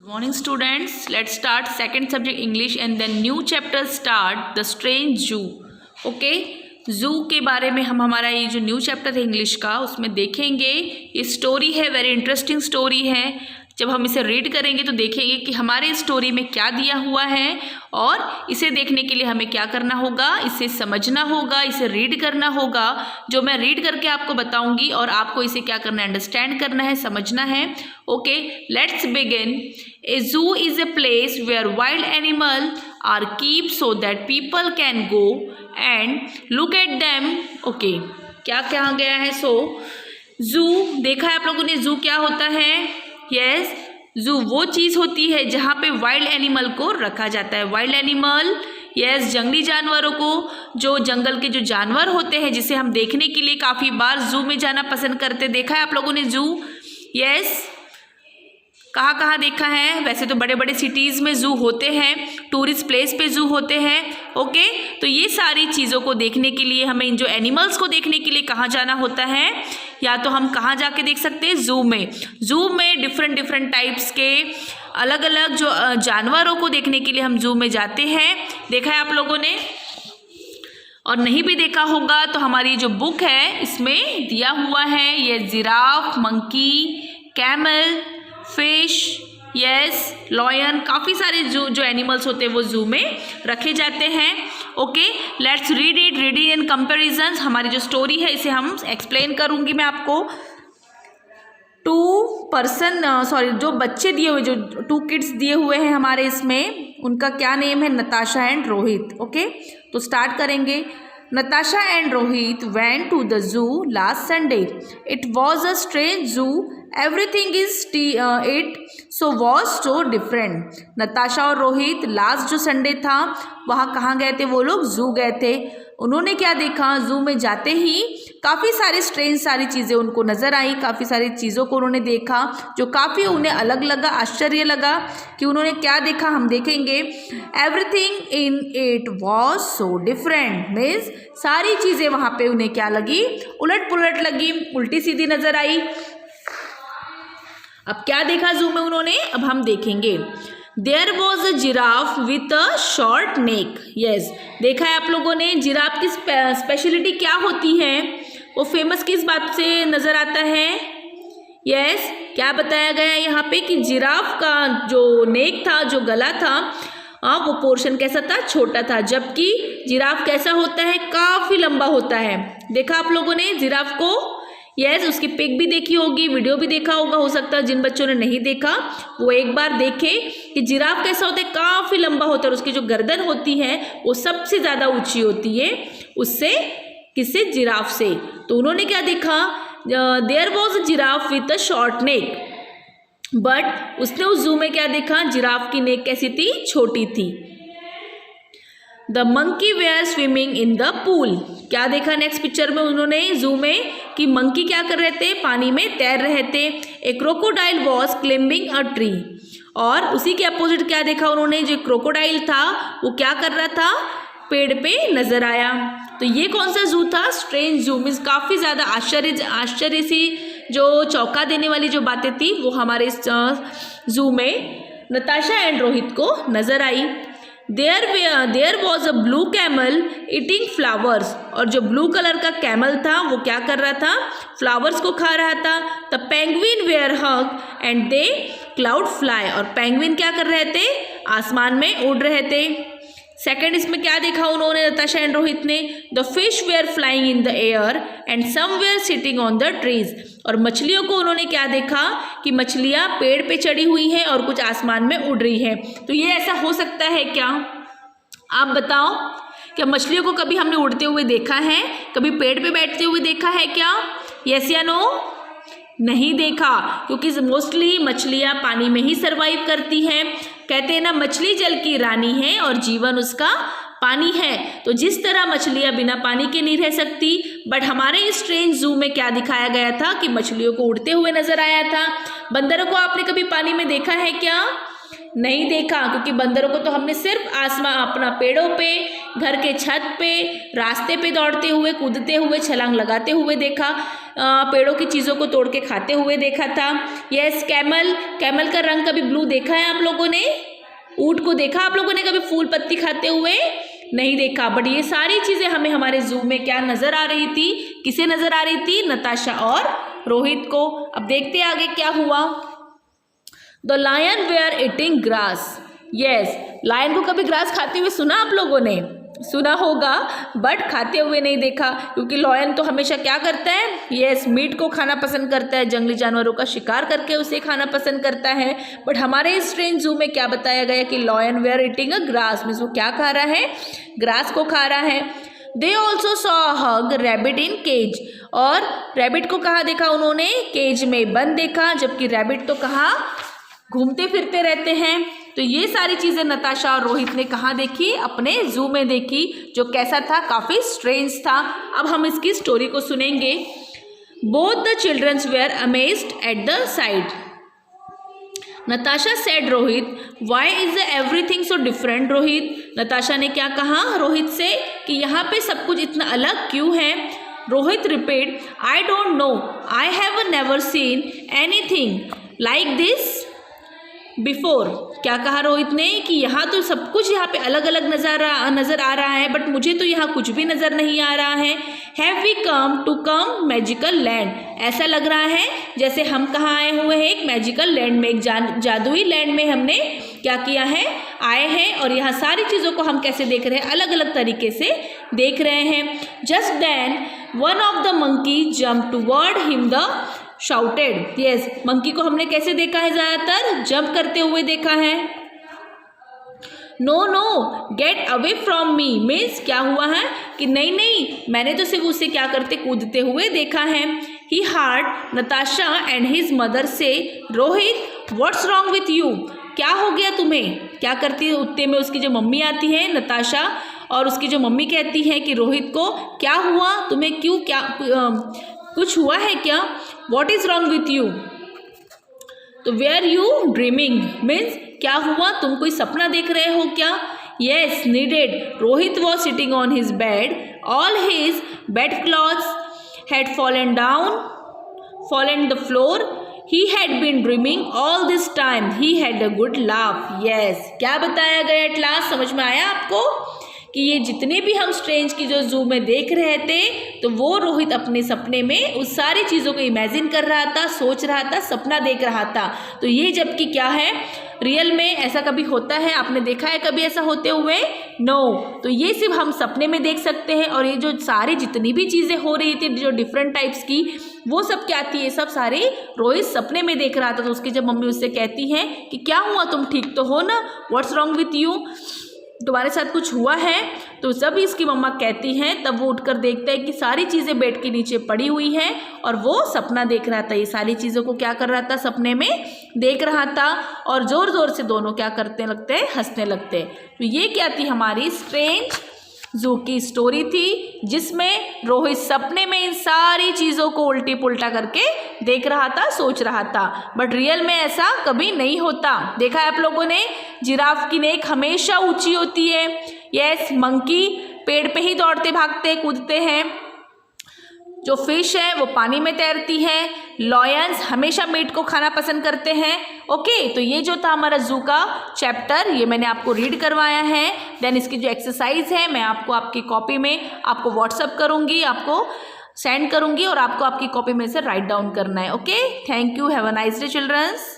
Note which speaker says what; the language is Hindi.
Speaker 1: Morning students, let's start second subject English and then new chapter start the strange zoo. Okay, zoo के बारे में हम हमारा ये जो न्यू चैप्टर है इंग्लिश का उसमें देखेंगे. ये स्टोरी है, वेरी इंटरेस्टिंग स्टोरी है. जब हम इसे रीड करेंगे तो देखेंगे कि हमारे स्टोरी में क्या दिया हुआ है और इसे देखने के लिए हमें क्या करना होगा, इसे समझना होगा, इसे रीड करना होगा. जो मैं रीड करके आपको बताऊंगी और आपको इसे क्या करना है, अंडरस्टैंड करना है, समझना है. Okay, let's begin. A zoo is a place where wild animal are keep so that people can go and look at them. Okay, क्या कहा गया है? सो जू देखा है आप लोगों ने, जू क्या होता है? यस, जू वो चीज़ होती है जहाँ पे वाइल्ड एनिमल को रखा जाता है. वाइल्ड एनिमल, यस, जंगली जानवरों को, जो जंगल के जो जानवर होते हैं जिसे हम देखने के लिए काफ़ी बार जू में जाना पसंद करते. देखा है आप लोगों ने जू? यस, कहाँ कहाँ देखा है? वैसे तो बड़े बड़े सिटीज़ में ज़ू होते हैं, टूरिस्ट प्लेस पे ज़ू होते हैं. ओके, तो ये सारी चीज़ों को देखने के लिए हमें इन जो एनिमल्स को देखने के लिए कहाँ जाना होता है, या तो हम कहाँ जाके देख सकते हैं? ज़ू में. ज़ू में डिफरेंट टाइप्स के अलग अलग जो जानवरों को देखने के लिए हम ज़ू में जाते हैं. देखा है आप लोगों ने? और नहीं भी देखा होगा तो हमारी जो बुक है इसमें दिया हुआ है. ये giraffe, monkey, camel, fish, yes, lion, काफ़ी सारे जो एनिमल्स होते हैं वो जू में रखे जाते हैं. Okay, let's read it. Reading in comparison. हमारी जो स्टोरी है इसे हम एक्सप्लेन करूँगी मैं आपको. जो बच्चे दिए हुए, जो 2 किड्स दिए हुए हैं हमारे इसमें, उनका क्या नेम है? नताशा एंड रोहित. ओके, तो स्टार्ट करेंगे. Natasha and Rohit went to the zoo last Sunday. It was a strange zoo. Everything was so different. Natasha और रोहित लास्ट जो संडे था वहाँ कहाँ गए थे? वो लोग जू गए थे. उन्होंने क्या देखा? जू में जाते ही काफ़ी सारी स्ट्रेंज सारी चीज़ें उनको नज़र आई. काफ़ी सारी चीज़ों को उन्होंने देखा जो काफ़ी उन्हें अलग लगा, आश्चर्य लगा कि उन्होंने क्या देखा, हम देखेंगे. Everything in it was so different. Means सारी चीज़ें वहाँ पे उन्हें क्या लगी? उलट पुलट लगी, उल्टी सीधी नज़र आई. अब क्या देखा जू में उन्होंने? अब हम देखेंगे. There was a giraffe with a short neck. Yes, देखा है आप लोगों ने? जिराफ की स्पेशलिटी क्या होती है? वो फेमस किस बात से नज़र आता है? यस, क्या बताया गया है यहाँ पे कि जिराफ का जो नेक था, जो गला था, वो पोर्शन कैसा था? छोटा था. जबकि जिराफ कैसा होता है? काफ़ी लंबा होता है. देखा आप लोगों ने जिराफ को? यस, उसकी पिक भी देखी होगी, वीडियो भी देखा होगा. हो सकता है जिन बच्चों ने नहीं देखा वो एक बार देखे कि जिराफ कैसा होता है. काफ़ी लंबा होता है और उसकी जो गर्दन होती है वो सबसे ज़्यादा ऊंची होती है उससे. किससे? जिराफ से. तो उन्होंने क्या देखा? There was a giraffe with a short neck. But उसने उस जू में क्या देखा? जिराफ की नेक कैसी थी? छोटी थी. The monkey were swimming in the pool. क्या देखा नेक्स्ट पिक्चर में उन्होंने जू में? कि मंकी क्या कर रहे थे? पानी में तैर रहे थे. A crocodile was climbing a tree. और उसी के अपोजिट क्या देखा उन्होंने? जो क्रोकोडाइल था वो क्या कर रहा था? पेड़ पे नजर आया. तो ये कौन सा जू था? स्ट्रेंज जू. मीन्स काफ़ी ज़्यादा आश्चर्य सी जो चौंका देने वाली जो बातें थी वो हमारे इस जू में नताशा एंड रोहित को नजर आई. There was a blue camel eating flowers. और जो ब्लू कलर का कैमल था वो क्या कर रहा था? फ्लावर्स को खा रहा था. The penguin were hug and they could fly. और पेंगुइन क्या कर रहे थे? आसमान में उड़ रहे थे. सेकंड इसमें क्या देखा उन्होंने, नताशा एंड रोहित ने? The fish were flying in the air and some were sitting on the trees. और मछलियों को उन्होंने क्या देखा? कि मछलियाँ पेड़ पे चढ़ी हुई हैं और कुछ आसमान में उड़ रही हैं. तो ये ऐसा हो सकता है क्या? आप बताओ, क्या मछलियों को कभी हमने उड़ते हुए देखा है? कभी पेड़ पे बैठते हुए देखा है क्या? यस या नो? नहीं देखा, क्योंकि मोस्टली मछलियाँ पानी में ही सर्वाइव करती हैं. कहते हैं ना, मछली जल की रानी है और जीवन उसका पानी है. तो जिस तरह मछलियाँ बिना पानी के नहीं रह सकती, बट हमारे इस स्ट्रेंज जू में क्या दिखाया गया था? कि मछलियों को उड़ते हुए नजर आया था. बंदरों को आपने कभी पानी में देखा है क्या? नहीं देखा, क्योंकि बंदरों को तो हमने सिर्फ आसमान अपना पेड़ों पे, घर के छत पे, रास्ते पे दौड़ते हुए, कूदते हुए, छलांग लगाते हुए देखा, पेड़ों की चीज़ों को तोड़ के खाते हुए देखा था। यस, कैमल का रंग कभी ब्लू देखा है आप लोगों ने? ऊंट को देखा आप लोगों ने कभी फूल पत्ती खाते हुए? नहीं देखा। बट ये सारी चीज़ें हमें हमारे जू में क्या नज़र आ रही थी? किसे नज़र आ रही थी? नताशा और रोहित को। अब देखते आगे क्या हुआ। The lion were eating grass. Yes, lion को कभी ग्रास खाते हुए सुना आप लोगों ने? सुना होगा, बट खाते हुए नहीं देखा, क्योंकि लायन तो हमेशा क्या करता है? यस, मीट को खाना पसंद करता है, जंगली जानवरों का शिकार करके उसे खाना पसंद करता है। बट हमारे स्ट्रेंज जू में क्या बताया गया कि lion were eating a grass, means वो क्या खा रहा है? ग्रास को खा रहा है। They also saw hug rabbit in cage. और रैबिट को कहाँ देखा उन्होंने? केज में बंद देखा, जबकि रैबिट तो कहाँ घूमते फिरते रहते हैं। तो ये सारी चीज़ें नताशा और रोहित ने कहाँ देखी? अपने जू में देखी, जो कैसा था? काफ़ी स्ट्रेंज था। अब हम इसकी स्टोरी को सुनेंगे। Both the childrens were amazed at the sight. Natasha said Rohit, why is everything so different Rohit. Natasha ने क्या कहा रोहित से कि यहाँ पे सब कुछ इतना अलग क्यों है? Rohit repeat, I don't know, I have never seen anything like this before. क्या कहा रोहित ने कि यहाँ तो सब कुछ यहाँ पे अलग अलग नज़र आ रहा है, बट मुझे तो यहाँ कुछ भी नज़र नहीं आ रहा है। Have we come magical land. ऐसा लग रहा है जैसे हम कहाँ आए हुए हैं? एक मैजिकल लैंड में, एक जादुई लैंड में हमने क्या किया है? आए हैं। और यहाँ सारी चीज़ों को हम कैसे देख रहे हैं? अलग अलग तरीके से देख रहे हैं। Just then one of the monkey jump toward him the shouted. Yes, monkey को हमने कैसे देखा है? ज़्यादातर जंप करते हुए देखा है। No no get away from me, means क्या हुआ है कि नहीं, मैंने तो सिर्फ उसे क्या करते? कूदते हुए देखा है। He heard Natasha and his mother से, Rohit what's wrong with you. क्या हो गया तुम्हें? क्या करती है? उतने में उसकी जो मम्मी आती है नताशा, और उसकी जो मम्मी कहती है कि रोहित को क्या हुआ? तुम्हें क्यों, क्या कुछ हुआ है क्या? What is wrong with you? तो वेयर यू ड्रीमिंग, मीन्स क्या हुआ? तुम कोई सपना देख रहे हो क्या? Yes, indeed Rohit was sitting on his bed, all his bed clothes had fallen the floor, he had been dreaming all this time, he had a good laugh. Yes, क्या बताया गया एट लास्ट? समझ में आया आपको कि ये जितने भी हम स्ट्रेंज की जो जू में देख रहे थे, तो वो रोहित अपने सपने में उस सारी चीज़ों को इमेजिन कर रहा था, सोच रहा था, सपना देख रहा था। तो ये जबकि क्या है? रियल में ऐसा कभी होता है? आपने देखा है कभी ऐसा होते हुए? नो। तो ये सिर्फ हम सपने में देख सकते हैं। और ये जो सारी जितनी भी चीज़ें हो रही थी, जो डिफरेंट टाइप्स की, वो सब क्या थी? ये सब सारे रोहित सपने में देख रहा था। तो उसकी जब मम्मी उससे कहती हैं कि क्या हुआ, तुम ठीक तो हो ना? व्हाट्स रॉन्ग विथ यू, तुम्हारे साथ कुछ हुआ है? तो जब इसकी मम्मा कहती हैं, तब वो उठकर देखता है कि सारी चीज़ें बेड के नीचे पड़ी हुई हैं, और वो सपना देख रहा था। ये सारी चीज़ों को क्या कर रहा था? सपने में देख रहा था। और ज़ोर ज़ोर से दोनों क्या करते लगते? हंसने लगते। तो ये क्या थी? हमारी स्ट्रेंज जू की स्टोरी थी, जिसमें रोहित सपने में इन सारी चीज़ों को उल्टी पुल्टा करके देख रहा था, सोच रहा था। बट रियल में ऐसा कभी नहीं होता। देखा है आप लोगों ने? जिराफ की नेक हमेशा ऊंची होती है। यस, मंकी पेड़ पे ही दौड़ते भागते कूदते हैं। जो फिश है वो पानी में तैरती है। लॉयंस हमेशा मीट को खाना पसंद करते हैं। ओके, तो ये जो था हमारा जू का चैप्टर, ये मैंने आपको रीड करवाया है। देन इसकी जो एक्सरसाइज है मैं आपको आपकी कॉपी में आपको व्हाट्सअप करूँगी, आपको सेंड करूँगी, और आपको आपकी कॉपी में से राइट डाउन करना है। Okay, thank you, have a nice day children's.